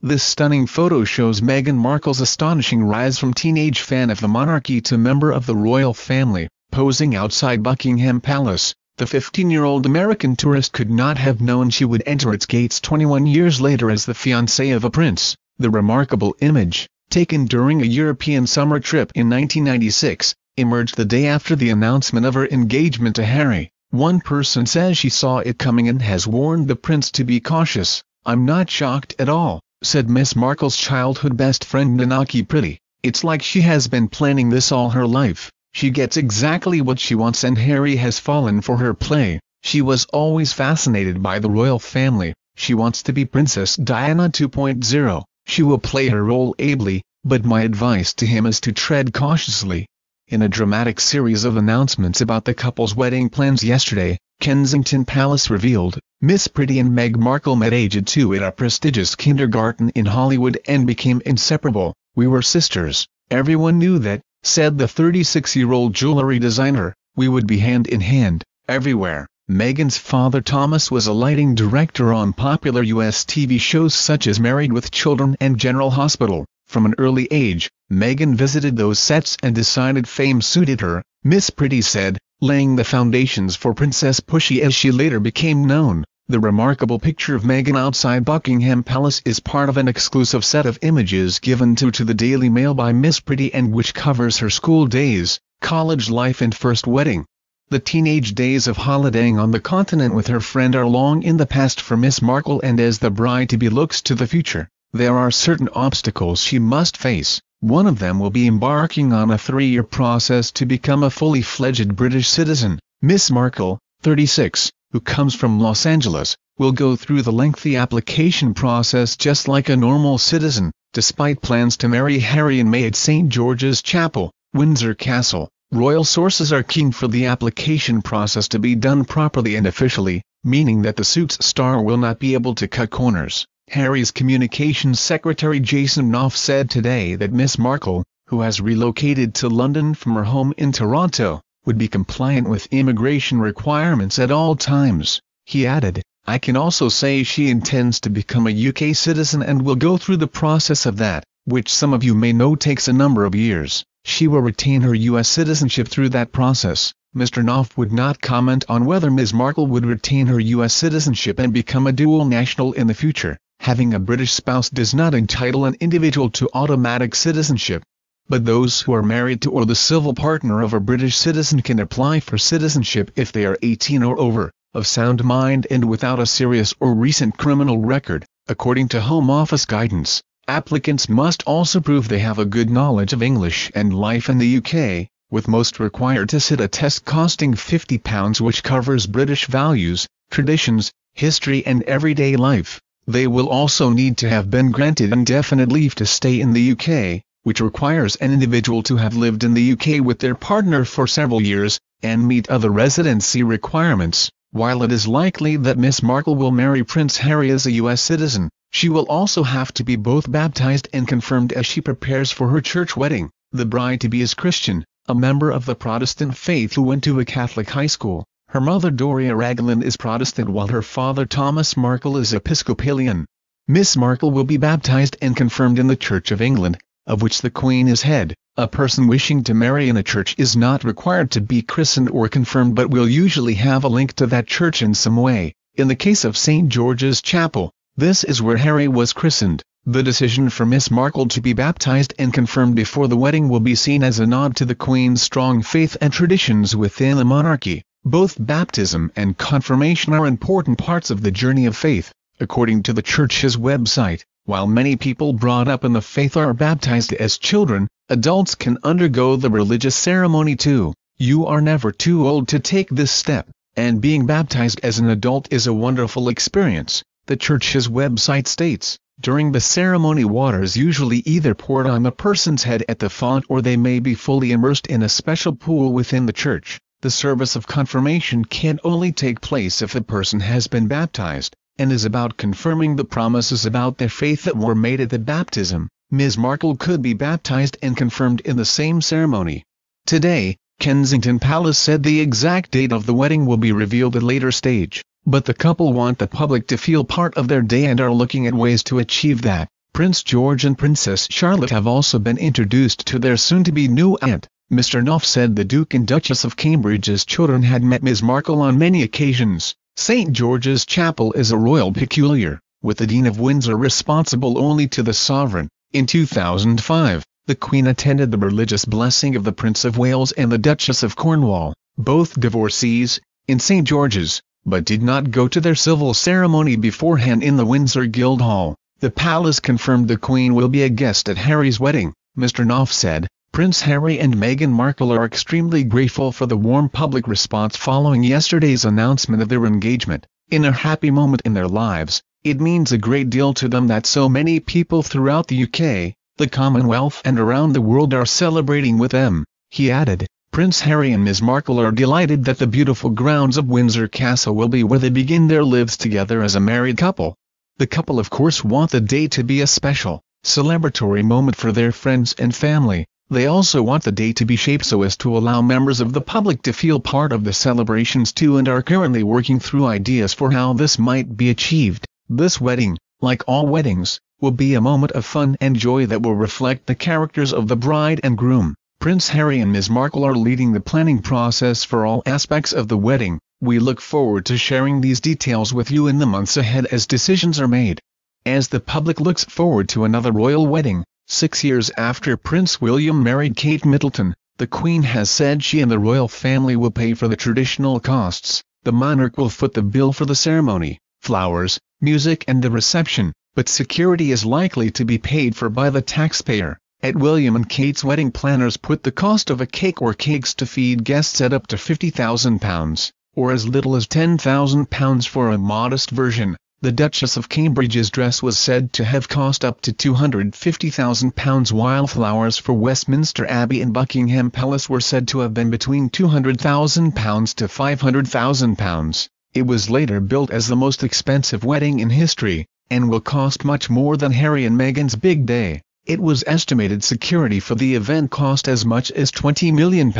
This stunning photo shows Meghan Markle's astonishing rise from teenage fan of the monarchy to member of the royal family, posing outside Buckingham Palace. The 15-year-old American tourist could not have known she would enter its gates 21 years later as the fiancée of a prince. The remarkable image, taken during a European summer trip in 1996, emerged the day after the announcement of her engagement to Harry. One person says she saw it coming and has warned the prince to be cautious. "I'm not shocked at all," said Miss Markle's childhood best friend Nanaki Pretty. "It's like she has been planning this all her life. She gets exactly what she wants and Harry has fallen for her play. She was always fascinated by the royal family. She wants to be Princess Diana 2.0. She will play her role ably, but my advice to him is to tread cautiously." In a dramatic series of announcements about the couple's wedding plans yesterday, Kensington Palace revealed, Miss Pretty and Meg Markle met aged 2 at a prestigious kindergarten in Hollywood and became inseparable. "We were sisters. Everyone knew that," said the 36-year-old jewelry designer. "We would be hand in hand, everywhere." Meghan's father Thomas was a lighting director on popular U.S. TV shows such as Married with Children and General Hospital. From an early age, Meghan visited those sets and decided fame suited her, Miss Pretty said, laying the foundations for Princess Pushy as she later became known. The remarkable picture of Meghan outside Buckingham Palace is part of an exclusive set of images given to the Daily Mail by Miss Pretty and which covers her school days, college life and first wedding. The teenage days of holidaying on the continent with her friend are long in the past for Miss Markle, and as the bride-to-be looks to the future, there are certain obstacles she must face. One of them will be embarking on a 3-year process to become a fully fledged British citizen. Miss Markle, 36, who comes from Los Angeles, will go through the lengthy application process just like a normal citizen, despite plans to marry Harry in May at St. George's Chapel, Windsor Castle. Royal sources are keen for the application process to be done properly and officially, meaning that the suit's star will not be able to cut corners. Harry's communications secretary Jason Knopf said today that Miss Markle, who has relocated to London from her home in Toronto, would be compliant with immigration requirements at all times. He added, "I can also say she intends to become a UK citizen and will go through the process of that, which some of you may know takes a number of years. She will retain her US citizenship through that process." Mr. Knopf would not comment on whether Ms. Markle would retain her US citizenship and become a dual national in the future. Having a British spouse does not entitle an individual to automatic citizenship. But those who are married to or the civil partner of a British citizen can apply for citizenship if they are 18 or over, of sound mind and without a serious or recent criminal record. According to Home Office guidance, applicants must also prove they have a good knowledge of English and life in the UK, with most required to sit a test costing £50, which covers British values, traditions, history and everyday life. They will also need to have been granted indefinite leave to stay in the UK, which requires an individual to have lived in the UK with their partner for several years, and meet other residency requirements. While it is likely that Miss Markle will marry Prince Harry as a US citizen, she will also have to be both baptized and confirmed as she prepares for her church wedding. The bride-to-be is Christian, a member of the Protestant faith who went to a Catholic high school. Her mother Doria Raglan is Protestant while her father Thomas Markle is Episcopalian. Miss Markle will be baptized and confirmed in the Church of England, of which the Queen is head. A person wishing to marry in a church is not required to be christened or confirmed but will usually have a link to that church in some way. In the case of St. George's Chapel, this is where Harry was christened. The decision for Miss Markle to be baptized and confirmed before the wedding will be seen as a nod to the Queen's strong faith and traditions within the monarchy. Both baptism and confirmation are important parts of the journey of faith, according to the Church's website. While many people brought up in the faith are baptized as children, adults can undergo the religious ceremony too. You are never too old to take this step, and being baptized as an adult is a wonderful experience, the Church's website states. During the ceremony, water is usually either poured on the person's head at the font or they may be fully immersed in a special pool within the church. The service of confirmation can only take place if the person has been baptized, and is about confirming the promises about their faith that were made at the baptism. Ms. Markle could be baptized and confirmed in the same ceremony. Today, Kensington Palace said the exact date of the wedding will be revealed at a later stage, but the couple want the public to feel part of their day and are looking at ways to achieve that. Prince George and Princess Charlotte have also been introduced to their soon-to-be new aunt. Mr. Knopf said the Duke and Duchess of Cambridge's children had met Ms. Markle on many occasions. St. George's Chapel is a royal peculiar, with the Dean of Windsor responsible only to the sovereign. In 2005, the Queen attended the religious blessing of the Prince of Wales and the Duchess of Cornwall, both divorcees, in St. George's, but did not go to their civil ceremony beforehand in the Windsor Guildhall. The palace confirmed the Queen will be a guest at Harry's wedding. Mr. Knopf said, Prince Harry and Meghan Markle are extremely grateful for the warm public response following yesterday's announcement of their engagement. In a happy moment in their lives, it means a great deal to them that so many people throughout the UK, the Commonwealth and around the world are celebrating with them. He added, Prince Harry and Ms. Markle are delighted that the beautiful grounds of Windsor Castle will be where they begin their lives together as a married couple. The couple of course want the day to be a special, celebratory moment for their friends and family. They also want the day to be shaped so as to allow members of the public to feel part of the celebrations too, and are currently working through ideas for how this might be achieved. This wedding, like all weddings, will be a moment of fun and joy that will reflect the characters of the bride and groom. Prince Harry and Ms. Markle are leading the planning process for all aspects of the wedding. We look forward to sharing these details with you in the months ahead as decisions are made. As the public looks forward to another royal wedding, 6 years after Prince William married Kate Middleton, the Queen has said she and the royal family will pay for the traditional costs. The monarch will foot the bill for the ceremony, flowers, music and the reception, but security is likely to be paid for by the taxpayer. At William and Kate's wedding, planners put the cost of a cake or cakes to feed guests at up to £50,000, or as little as £10,000 for a modest version. The Duchess of Cambridge's dress was said to have cost up to £250,000, while flowers for Westminster Abbey and Buckingham Palace were said to have been between £200,000 to £500,000. It was later built as the most expensive wedding in history, and will cost much more than Harry and Meghan's big day. It was estimated security for the event cost as much as £20 million,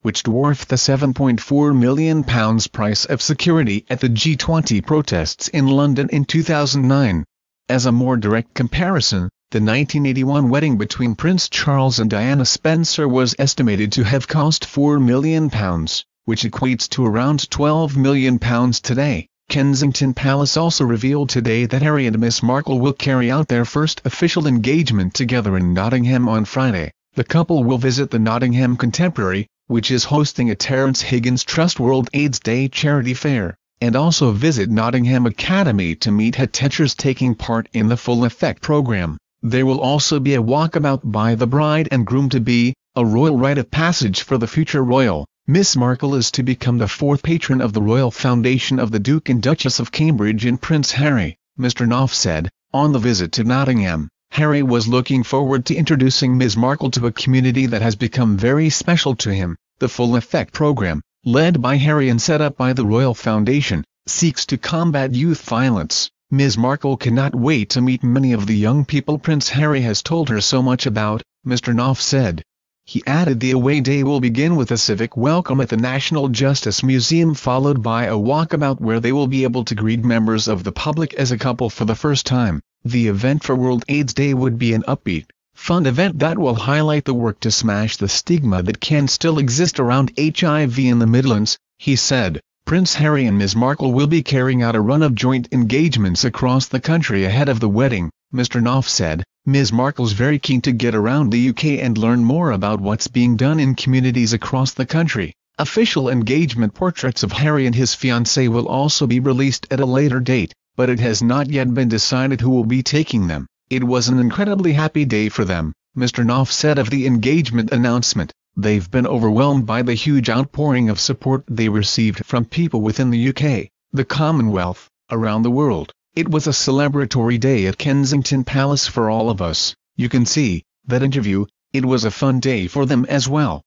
which dwarfed the £7.4 million price of security at the G20 protests in London in 2009. As a more direct comparison, the 1981 wedding between Prince Charles and Diana Spencer was estimated to have cost £4 million, which equates to around £12 million today. Kensington Palace also revealed today that Harry and Miss Markle will carry out their first official engagement together in Nottingham on Friday. The couple will visit the Nottingham Contemporary, which is hosting a Terence Higgins Trust World AIDS Day charity fair, and also visit Nottingham Academy to meet head teachers taking part in the Full Effect program. There will also be a walkabout by the bride and groom-to-be, a royal rite of passage for the future royal. Miss Markle is to become the fourth patron of the Royal Foundation of the Duke and Duchess of Cambridge and Prince Harry, Mr. Knopf said. On the visit to Nottingham, Harry was looking forward to introducing Ms. Markle to a community that has become very special to him. The Full Effect program, led by Harry and set up by the Royal Foundation, seeks to combat youth violence. Ms. Markle cannot wait to meet many of the young people Prince Harry has told her so much about, Mr. Knopf said. He added the away day will begin with a civic welcome at the National Justice Museum, followed by a walkabout where they will be able to greet members of the public as a couple for the first time. The event for World AIDS Day would be an upbeat, fun event that will highlight the work to smash the stigma that can still exist around HIV in the Midlands, he said. Prince Harry and Ms. Markle will be carrying out a run of joint engagements across the country ahead of the wedding, Mr. Knopf said. Ms. Markle's very keen to get around the UK and learn more about what's being done in communities across the country. Official engagement portraits of Harry and his fiancée will also be released at a later date, but it has not yet been decided who will be taking them. It was an incredibly happy day for them, Mr. Knopf said of the engagement announcement. They've been overwhelmed by the huge outpouring of support they received from people within the UK, the Commonwealth, around the world. It was a celebratory day at Kensington Palace for all of us. You can see that interview. It was a fun day for them as well.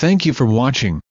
Thank you for watching.